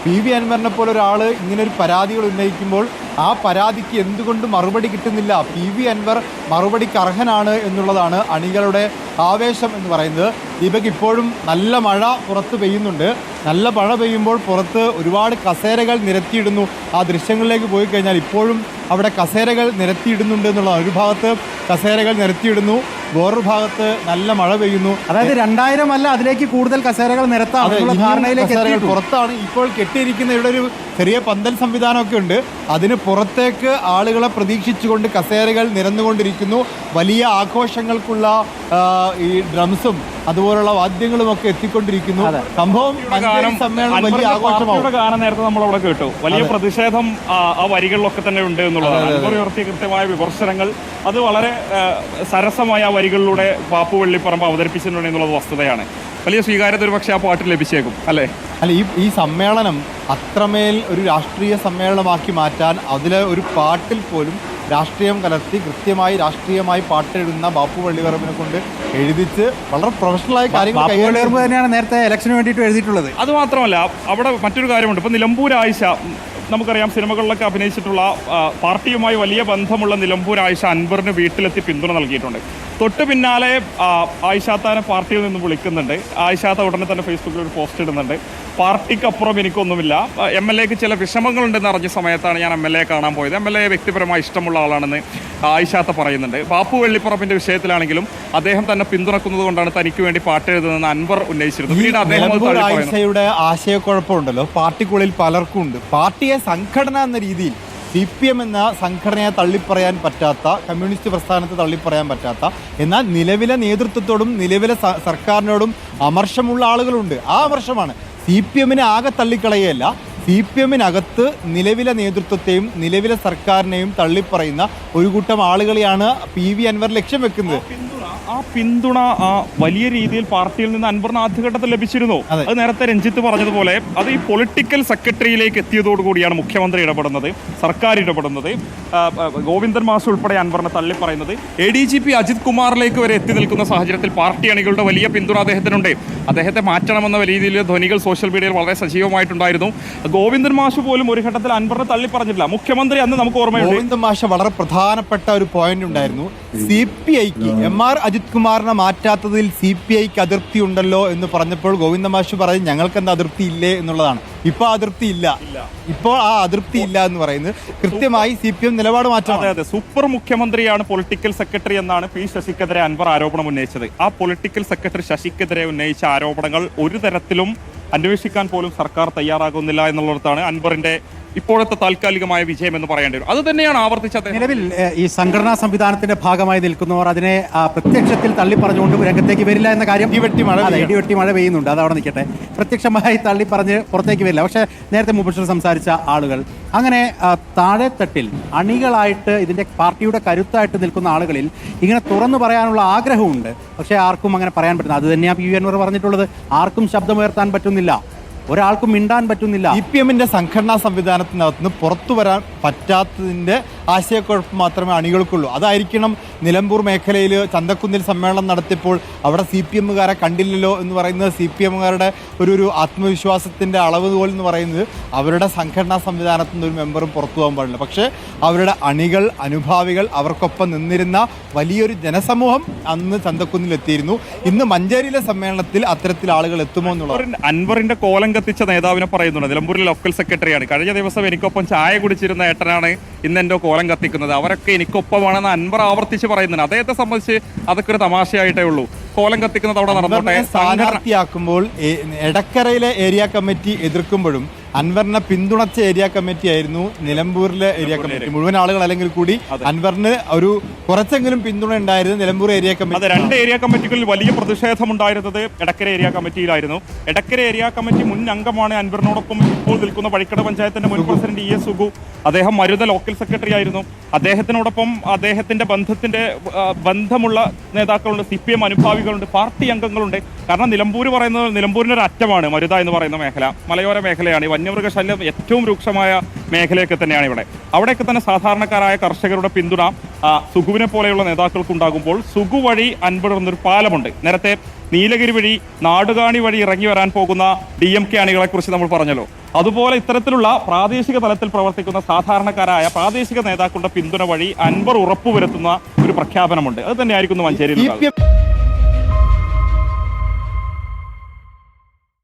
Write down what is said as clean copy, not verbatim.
PV അൻവറിനെ പോലെ ഒരാൾ ഇങ്ങനെ ഒരു പരാതികൾ ഉന്നയിക്കുമ്പോൾ ആ പരാതിക്ക് എന്തുകൊണ്ട് മറുപടി കിട്ടുന്നില്ല? PV അൻവർ മറുപടിക്ക് അർഹനാണ് എന്നുള്ളതാണ് അണികളുടെ ആവേശം എന്ന് പറയുന്നത്. ദീപക്, ഇപ്പോഴും നല്ല മഴ പുറത്ത് പെയ്യുന്നുണ്ട്. നല്ല മഴ പെയ്യുമ്പോൾ പുറത്ത് ഒരുപാട് കസേരകൾ നിരത്തിയിടുന്നു. ആ ദൃശ്യങ്ങളിലേക്ക് പോയി കഴിഞ്ഞാൽ ഇപ്പോഴും അവിടെ കസേരകൾ നിരത്തിയിടുന്നുണ്ട് എന്നുള്ളതാണ്. ഒരു ഭാഗത്ത് കസേരകൾ നിരത്തിയിടുന്നു, വേറൊരു ഭാഗത്ത് നല്ല മഴ പെയ്യുന്നു. അതായത് 2000 അല്ല, അതിലേക്ക് കൂടുതൽ കസേരകൾ നിരത്താം. പുറത്താണ് ഇപ്പോൾ കെട്ടിയിരിക്കുന്ന. ഇവിടെ ഒരു ചെറിയ പന്തൽ സംവിധാനമൊക്കെ ഉണ്ട്. അതിന് പുറത്തേക്ക് ആളുകളെ പ്രതീക്ഷിച്ചുകൊണ്ട് കസേരകൾ നിരന്നുകൊണ്ടിരിക്കുന്നു. വലിയ ആഘോഷങ്ങൾക്കുള്ള ഈ ഡ്രംസും അതുപോലുള്ള വാദ്യങ്ങളും ഒക്കെ എത്തിക്കൊണ്ടിരിക്കുന്നു. സംഭവം സമ്മേളനം വലിയ ആഘോഷമാണ്. ഗാനം നേരത്തെ നമ്മളവിടെ കേട്ടു. വലിയ പ്രതിഷേധം ആ വരികളിലൊക്കെ തന്നെ ഉണ്ട് എന്നുള്ളതാണ്. ഉയർത്തിയ കൃത്യമായ വിമർശനങ്ങൾ അത് വളരെ സരസമായ ആ വരികളിലൂടെ പാപ്പു വെള്ളിപ്പറമ്പ് അവതരിപ്പിച്ചിട്ടുണ്ട് എന്നുള്ളത് വസ്തുതയാണ്. വലിയ സ്വീകാര്യത ഒരു പക്ഷേ ആ പാട്ടിൽ ലഭിച്ചേക്കും അല്ലേ? അല്ല, ഈ സമ്മേളനം അത്രമേൽ ഒരു രാഷ്ട്രീയ സമ്മേളനമാക്കി മാറ്റാൻ അതിലെ ഒരു പാട്ടിൽ പോലും രാഷ്ട്രീയം കലർത്തി കൃത്യമായി രാഷ്ട്രീയമായി പാട്ടെഴുതുന്ന ബാപ്പു വെള്ളിപ്പറമ്പിനെ കൊണ്ട് എഴുതിച്ച് വളരെ പ്രൊഫഷണലായ കാര്യങ്ങൾ തന്നെയാണ് നേരത്തെ ഇലക്ഷന് വേണ്ടിയിട്ട് എഴുതിയിട്ടുള്ളത്. അത് മാത്രമല്ല, അവിടെ മറ്റൊരു കാര്യമുണ്ട്. ഇപ്പം നിലമ്പൂർ ആയിഷ, നമുക്കറിയാം സിനിമകളിലൊക്കെ അഭിനയിച്ചിട്ടുള്ള പാർട്ടിയുമായി വലിയ ബന്ധമുള്ള നിലമ്പൂർ ആയിഷ അൻവറിന് വീട്ടിലെത്തി പിന്തുണ നൽകിയിട്ടുണ്ട്. തൊട്ട് പിന്നാലെ ആയിഷാത്താനെ പാർട്ടിയിൽ നിന്ന് വിളിക്കുന്നുണ്ട്. ആയിഷാത്ത ഉടനെ തന്നെ ഫേസ്ബുക്കിൽ ഒരു പോസ്റ്റ് ഇടുന്നുണ്ട്. പാർട്ടിക്കപ്പുറം എനിക്കൊന്നുമില്ല, MLAക്ക് ചില വിഷമങ്ങളുണ്ടെന്ന് അറിഞ്ഞ സമയത്താണ് ഞാൻ MLAയെ കാണാൻ പോയത്. MLA വ്യക്തിപരമായി ഇഷ്ടമുള്ള ആളാണെന്ന് ആയിഷാത്ത പറയുന്നുണ്ട്. ബാപ്പു വെള്ളിപ്പറമ്പിന്റെ വിഷയത്തിലാണെങ്കിലും അദ്ദേഹം തന്നെ പിന്തുണക്കുന്നത് കൊണ്ടാണ് തനിക്ക് വേണ്ടി പാട്ടെഴുതുന്നതെന്ന് അൻവർ ഉന്നയിച്ചിരുന്നു. പിന്നീട് അദ്ദേഹം ആയിഷയുടെ ആശയക്കുഴപ്പമുണ്ടല്ലോ പാർട്ടിക്കുള്ളിൽ പലർക്കും ഉണ്ട്. പാർട്ടിയെ സംഘടന എന്ന രീതിയിൽ CPM എന്ന സംഘടനയെ തള്ളിപ്പറയാൻ പറ്റാത്ത, കമ്മ്യൂണിസ്റ്റ് പ്രസ്ഥാനത്തെ തള്ളിപ്പറയാൻ പറ്റാത്ത, എന്നാൽ നിലവിലെ നേതൃത്വത്തോടും നിലവിലെ സർക്കാരിനോടും അമർഷമുള്ള ആളുകളുണ്ട്. ആ അമർഷമാണ് CPMനെ ആകെ തള്ളിക്കളയല്ല, CPMനകത്ത് നിലവിലെ നേതൃത്വത്തെയും നിലവിലെ സർക്കാരിനെയും തള്ളിപ്പറയുന്ന ഒരു കൂട്ടം ആളുകളെയാണ് PV അൻവർ ലക്ഷ്യം വെക്കുന്നത്. ആ പിന്തുണ വലിയ രീതിയിൽ പാർട്ടിയിൽ നിന്ന് അൻവറിന് ആദ്യഘട്ടത്തിൽ ലഭിച്ചിരുന്നു. അത് നേരത്തെ രഞ്ജിത്ത് പറഞ്ഞതുപോലെ അത് ഈ പൊളിറ്റിക്കൽ സെക്രട്ടറിയിലേക്ക് എത്തിയതോടുകൂടിയാണ് മുഖ്യമന്ത്രി ഇടപെടുന്നത്, സർക്കാർ ഇടപെടുന്നത്, ഗോവിന്ദൻ മാഷ് ഉൾപ്പെടെ അൻവറിനെ തള്ളിപ്പറയുന്നത്. ADGP അജിത് കുമാറിലേക്ക് വരെ എത്തി നിൽക്കുന്ന സാഹചര്യത്തിൽ പാർട്ടി അണികളുടെ വലിയ പിന്തുണ അദ്ദേഹത്തിനുണ്ട്. അദ്ദേഹത്തെ മാറ്റണമെന്ന രീതിയിൽ ധ്വനികൾ സോഷ്യൽ മീഡിയയിൽ വളരെ സജീവമായിട്ടുണ്ടായിരുന്നു. ഗോവിന്ദൻ മാഷ് പോലും ഒരു ഘട്ടത്തിൽ അൻവറിനെ തള്ളിപ്പറഞ്ഞിട്ടില്ല. മുഖ്യമന്ത്രി അന്ന് നമുക്ക് ഓർമ്മയുണ്ട്. ഗോവിന്ദൻ മാഷ് വളരെ പ്രധാനപ്പെട്ട ഒരു പോയിന്റ് ഉണ്ടായിരുന്നു. CPIക്ക് MR അജിത് കുമാറിനെ മാറ്റാത്തതിൽ CPIക്ക് അതിർത്തി ഉണ്ടല്ലോ എന്ന് പറഞ്ഞപ്പോൾ ഗോവിന്ദ മാഷ് പറയും ഞങ്ങൾക്കെന്താ അതിർത്തി ഇല്ലേ എന്നുള്ളതാണ്. ഇപ്പോൾ അതിർത്തി ഇല്ല. ഇപ്പോൾ ആ അതിർത്തി ഇല്ല എന്ന് പറയുന്നത് കൃത്യമായി CPM നിലപാട് മാറ്റാം. അതെ, സൂപ്പർ മുഖ്യമന്ത്രിയാണ് പൊളിറ്റിക്കൽ സെക്രട്ടറി എന്നാണ് P ശശിക്കെതിരെ അൻവർ ആരോപണം ഉന്നയിച്ചത്. ആ പൊളിറ്റിക്കൽ സെക്രട്ടറി ശശിക്കെതിരെ ഉന്നയിച്ച ആരോപണങ്ങൾ ഒരു തരത്തിലും അന്വേഷിക്കാൻ പോലും സർക്കാർ തയ്യാറാകുന്നില്ല എന്നുള്ളിടത്താണ് അൻവറിന്റെ ഇപ്പോഴത്തെ താൽക്കാലികമായ വിജയം എന്ന് പറയേണ്ടി വരും. അത് തന്നെയാണ് ആവർത്തിച്ചത്. നിലവിൽ ഈ സംഘടനാ സംവിധാനത്തിന്റെ ഭാഗമായി നിൽക്കുന്നവർ അതിനെ പ്രത്യക്ഷത്തിൽ തള്ളിപ്പറഞ്ഞുകൊണ്ട് രംഗത്തേക്ക് വരില്ല എന്ന കാര്യം ഇടിവെട്ടി മഴ പെയ്യുന്നുണ്ട്. അത് അവിടെ നിൽക്കട്ടെ. പ്രത്യക്ഷമായി തള്ളിപ്പറഞ്ഞ് പുറത്തേക്ക് വരില്ല. പക്ഷേ നേരത്തെ മുബഷർ സംസാരിച്ച ആളുകൾ അങ്ങനെ താഴെത്തട്ടിൽ അണികളായിട്ട് ഇതിന്റെ പാർട്ടിയുടെ കരുത്തായിട്ട് നിൽക്കുന്ന ആളുകളിൽ ഇങ്ങനെ തുറന്നു പറയാനുള്ള ആഗ്രഹമുണ്ട്. പക്ഷേ ആർക്കും അങ്ങനെ പറയാൻ പറ്റുന്നത് അത് തന്നെയാണ് PV അൻവർ പറഞ്ഞിട്ടുള്ളത്. ആർക്കും ശബ്ദമുയർത്താൻ പറ്റുന്നില്ല, ഒരാൾക്കും മിണ്ടാൻ പറ്റുന്നില്ല. CPMന്റെ സംഘടനാ സംവിധാനത്തിനകത്ത് നിന്ന് പുറത്തു വരാൻ പറ്റാത്തതിൻ്റെ ആശയക്കുഴപ്പം മാത്രമേ അണികൾക്കുള്ളൂ. അതായിരിക്കണം നിലമ്പൂർ മേഖലയിൽ ചന്തക്കുന്നിൽ സമ്മേളനം നടത്തിയപ്പോൾ അവിടെ CPMകാരെ കണ്ടില്ലല്ലോ എന്ന് പറയുന്നത്. CPMകാരുടെ ഒരു ആത്മവിശ്വാസത്തിൻ്റെ അളവ് പോലും എന്ന് പറയുന്നത് അവരുടെ സംഘടനാ സംവിധാനത്തിൽ നിന്ന് ഒരു മെമ്പറും പുറത്തു പോകാൻ പാടില്ല. പക്ഷേ അവരുടെ അണികൾ, അനുഭാവികൾ, അവർക്കൊപ്പം നിന്നിരുന്ന വലിയൊരു ജനസമൂഹം അന്ന് ചന്തക്കുന്നിൽ എത്തിയിരുന്നു. ഇന്ന് മഞ്ചേരിയിലെ സമ്മേളനത്തിൽ അത്തരത്തിൽ ആളുകൾ എത്തുമോ എന്നുള്ളത്. അൻവറിന്റെ കോലം കത്തിച്ച നേതാവിനെ പറയുന്നുണ്ട്. നിലമ്പൂരിലെ ലോക്കൽ സെക്രട്ടറിയാണ്. കഴിഞ്ഞ ദിവസം എനിക്കൊപ്പം ചായ കുടിച്ചിരുന്ന ഏട്ടനാണ് ഇന്ന് എൻ്റെ കോലം കത്തിക്കുന്നത്. അവരൊക്കെ എനിക്കൊപ്പമാണെന്ന് അൻവർ ആവർത്തിച്ച് പറയുന്നുണ്ട്. അദ്ദേഹത്തെ സംബന്ധിച്ച് അതൊക്കെ ഒരു തമാശയായിട്ടേ ഉള്ളൂ. കോലം കത്തിക്കുന്നത് അവിടെ നടന്നോട്ടെ. സ്ഥാനാർത്ഥിയാക്കുമ്പോൾ എടക്കരയിലെ ഏരിയ കമ്മിറ്റി എതിർക്കുമ്പോഴും അൻവറിനെ പിന്തുണച്ച ഏരിയ കമ്മിറ്റി ആയിരുന്നു നിലമ്പൂരിലെ ഏരിയ കമ്മിറ്റി. മുഴുവൻ ആളുകൾ അല്ലെങ്കിൽ കൂടി അൻവറിന് ഒരു കുറച്ചെങ്കിലും പിന്തുണ ഉണ്ടായിരുന്നു നിലമ്പൂർ ഏരിയ കമ്മിറ്റി. രണ്ട് ഏരിയ കമ്മിറ്റികളിൽ വലിയ പ്രതിഷേധം ഉണ്ടായിരുന്നത് എടക്കര ഏരിയ കമ്മിറ്റിയിലായിരുന്നു. എടക്കര ഏരിയ കമ്മിറ്റി മുൻ അംഗമാണ് അൻവറിനോടൊപ്പം ഇപ്പോൾ നിൽക്കുന്ന വഴിക്കട പഞ്ചായത്തിന്റെ മുൻ പ്രസിഡന്റ് ES സുഗു. അദ്ദേഹം മരുത ലോക്കൽ സെക്രട്ടറി ആയിരുന്നു. അദ്ദേഹത്തിനോടൊപ്പം അദ്ദേഹത്തിന്റെ ബന്ധമുള്ള നേതാക്കളുണ്ട്. CPM അനുഭാവി ഭാരവാഹികളുണ്ട്, party അംഗങ്ങളുണ്ട്. കാരണം നിലമ്പൂർ പറയുന്നത് നിലമ്പൂരിൻ്റെ ഒരു അറ്റമാണ് മരുത എന്ന് പറയുന്ന മേഖല, മലയോര മേഖലയാണ്. ഈ വന്യമൃഗശല്യം ഏറ്റവും രൂക്ഷമായ മേഖലയൊക്കെ തന്നെയാണ് ഇവിടെ. അവിടെയൊക്കെ തന്നെ സാധാരണക്കാരായ കർഷകരുടെ പിന്തുണ സുഗുവിനെ പോലെയുള്ള നേതാക്കൾക്കുണ്ടാകുമ്പോൾ സുഗു വഴി അൻപർ എന്നൊരു പാലമുണ്ട്. നേരത്തെ നീലഗിരി വഴി നാടുകാണി വഴി ഇറങ്ങി വരാൻ പോകുന്ന DMK അണികളെ കുറിച്ച് നമ്മൾ പറഞ്ഞല്ലോ. അതുപോലെ ഇത്തരത്തിലുള്ള പ്രാദേശിക തലത്തിൽ പ്രവർത്തിക്കുന്ന സാധാരണക്കാരായ പ്രാദേശിക നേതാക്കളുടെ പിന്തുണ വഴി അൻവർ ഉറപ്പുവരുത്തുന്ന ഒരു പ്രഖ്യാപനമുണ്ട്. അത് തന്നെയായിരിക്കും മഞ്ചേരിയിൽ.